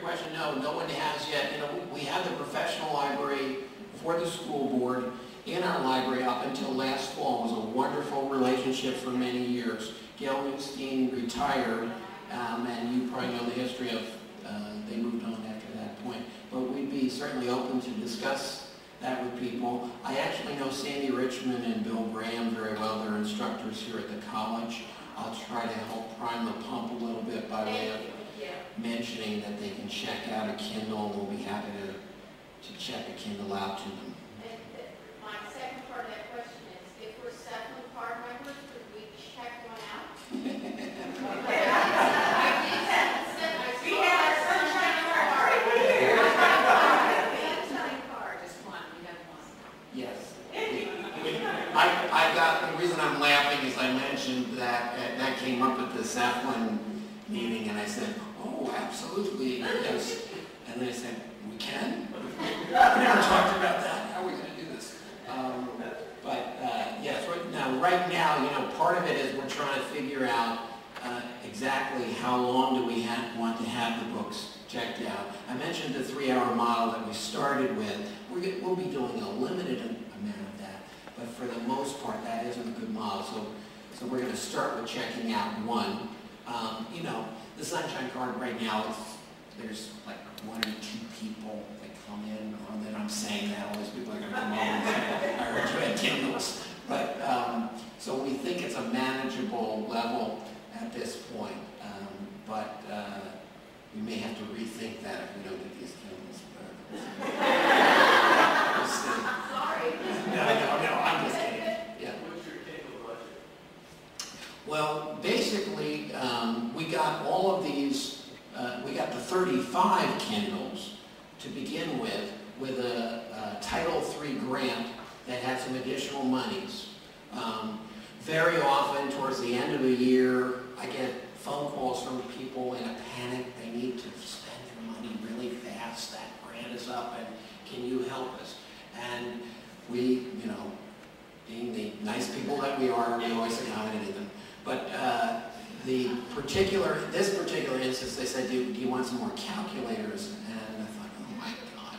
question, no, no one has yet. You know, we had the professional library for the school board in our library up until last fall. It was a wonderful relationship for many years. Gail Newstein retired, and you probably know the history of, they moved on after that point. But we'd be certainly open to discuss that with people. I actually know Sandy Richmond and Bill Graham very well. They're instructors here at the college. I'll try to help prime the pump a little bit by way of mentioning that they can check out a Kindle, and we'll be happy to check a Kindle out to them. My second part of that question is, if we're Sept card members, could we check one out? We have our sunshine card. Sunshine card, just one. We have one. Yes. I got, the reason I'm laughing is I mentioned that that came up at the Sept meeting, and I said, oh, absolutely, yes. And they said, we can? We never talked about that. How are we going to do this? Yes, right now, you know, part of it is we're trying to figure out exactly how long do we want to have the books checked out. I mentioned the 3-hour model that we started with. We'll be doing a limited amount of that, but for the most part, that isn't a good model. So we're going to start with checking out one. You know, the Sunshine Card right now, there's like 1 or 2 people that come in, and I'm saying that, all these people are going to come over and say, I heard you had Kindles. But, so we think it's a manageable level at this point, but we may have to rethink that if we don't get these Kindles. We'll see. Sorry. No, I'm just kidding. Yeah. What's your Kindle budget? Well, basically, we got all of these, we got the 35 Kindles to begin with a Title III grant that had some additional monies. Very often, towards the end of the year, I get phone calls from people in a panic. They need to spend their money really fast. That grant is up, and can you help us? And we, you know, being the nice people that we are, we always accommodate them. But this particular instance, they said, do you want some more calculators? And I thought, oh my God,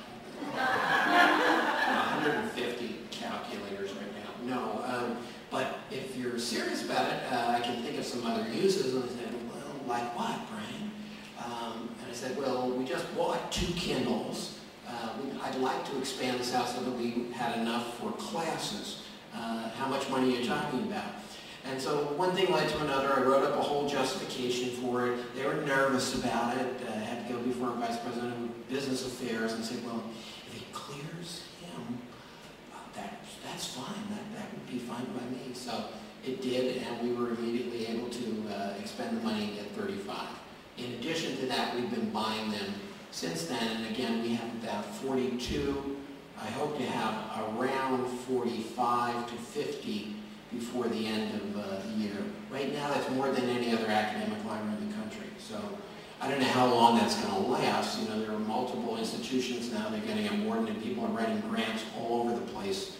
150 calculators right now. No, but if you're serious about it, I can think of some other uses. And they said, well, like what, Brian? And I said, well, we just bought 2 Kindles. I'd like to expand this out so that we had enough for classes. How much money are you talking about? And so one thing led to another. I wrote up a whole justification for it. They were nervous about it. I had to go before a vice president of business affairs and said, well, if it clears him, that's fine. That would be fine by me. So it did, and we were immediately able to expend the money at 35. In addition to that, we've been buying them since then, and again, we have about 42. I hope to have around 45 to 50 before the end of the year. Right now, that's more than any other academic library in the country. So I don't know how long that's going to last. You know, there are multiple institutions now. They're getting awarded, and people are writing grants all over the place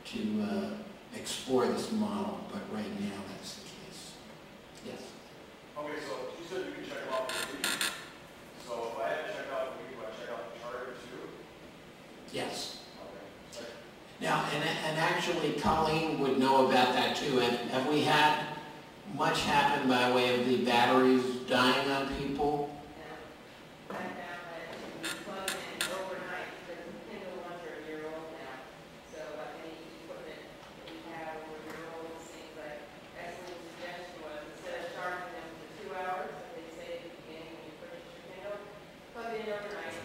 to explore this model. But right now, that's the case. Yes. Okay, so you said you can check them out for free. So if I had to check out for free, do I check out the charter too? Yes. Okay. Now, and actually, Colleen would know about that too. Have we had much happen by way of the batteries dying on people? I found that you plug in overnight, because the Kindle ones are a year old now. So any equipment that we have over a year old, it seems like excellent suggestion was, instead of charging them for 2 hours, as they say at the beginning when you purchase your Kindle, plug it in overnight.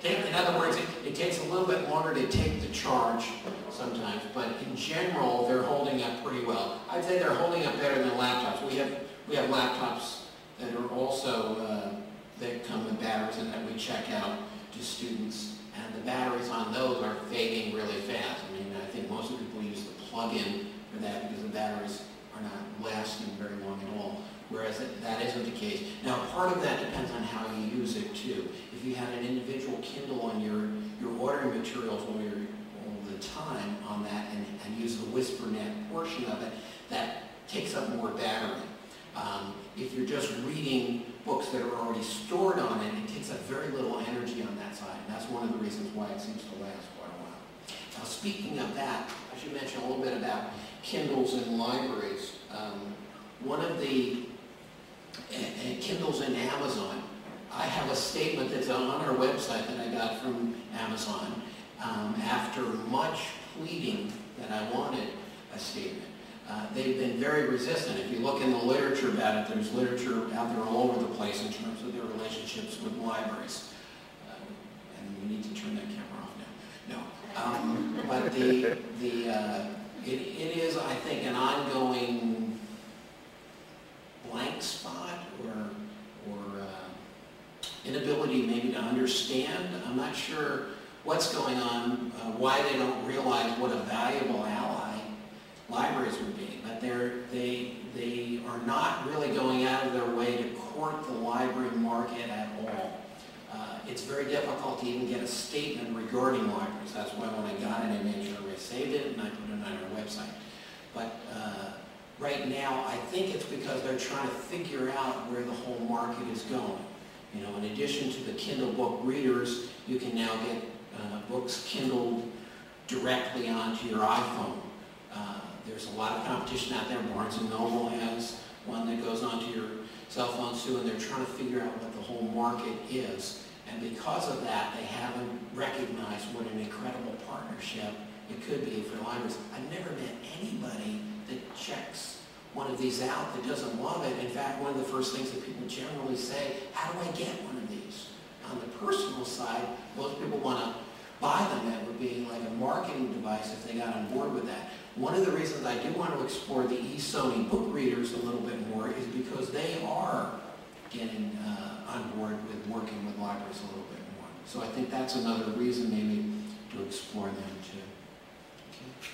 In other words, it takes a little bit longer to take the charge sometimes, but in general, they're holding up pretty well. I'd say they're holding up better than laptops. We have laptops that are also, that come with batteries and that we check out to students, and the batteries on those are fading really fast. I mean, I think most of the people use the plug-in for that because the batteries are not lasting very long at all, whereas that isn't the case. Now, part of that depends on how you use it too. If you had an individual Kindle on your ordering materials all the time on that and use the WhisperNet portion of it, that takes up more battery. If you're just reading books that are already stored on it, it takes up very little energy on that side. And that's one of the reasons why it seems to last quite a while. Now, speaking of that, I should mention a little bit about Kindles in libraries. One of the Kindles in Amazon, I have a statement that's on our website that I got from Amazon after much pleading that I wanted a statement. They've been very resistant. If you look in the literature about it, there's literature out there all over the place in terms of their relationships with libraries. And we need to turn that camera off now. No. But it is, I think, an ongoing blank spot or inability maybe to understand. I'm not sure what's going on, why they don't realize what a valuable ally libraries would be, but they are not really going out of their way to court the library market at all. It's very difficult to even get a statement regarding libraries. That's why when I got it, I made sure I saved it and I put it on our website. But right now, I think it's because they're trying to figure out where the whole market is going. You know, in addition to the Kindle book readers, you can now get books Kindled directly onto your iPhone. There's a lot of competition out there. Barnes & Noble has one that goes onto your cell phone too, and they're trying to figure out what the whole market is. And because of that, they haven't recognized what an incredible partnership it could be for libraries. I've never met anybody that checks one of these out that doesn't love it. In fact, one of the first things that people generally say, how do I get one of these? On the personal side, most people want to buy them. That would be like a marketing device if they got on board with that. One of the reasons I do want to explore the eSony book readers a little bit more is because they are getting on board with working with libraries a little bit more. So I think that's another reason maybe to explore them too. Okay.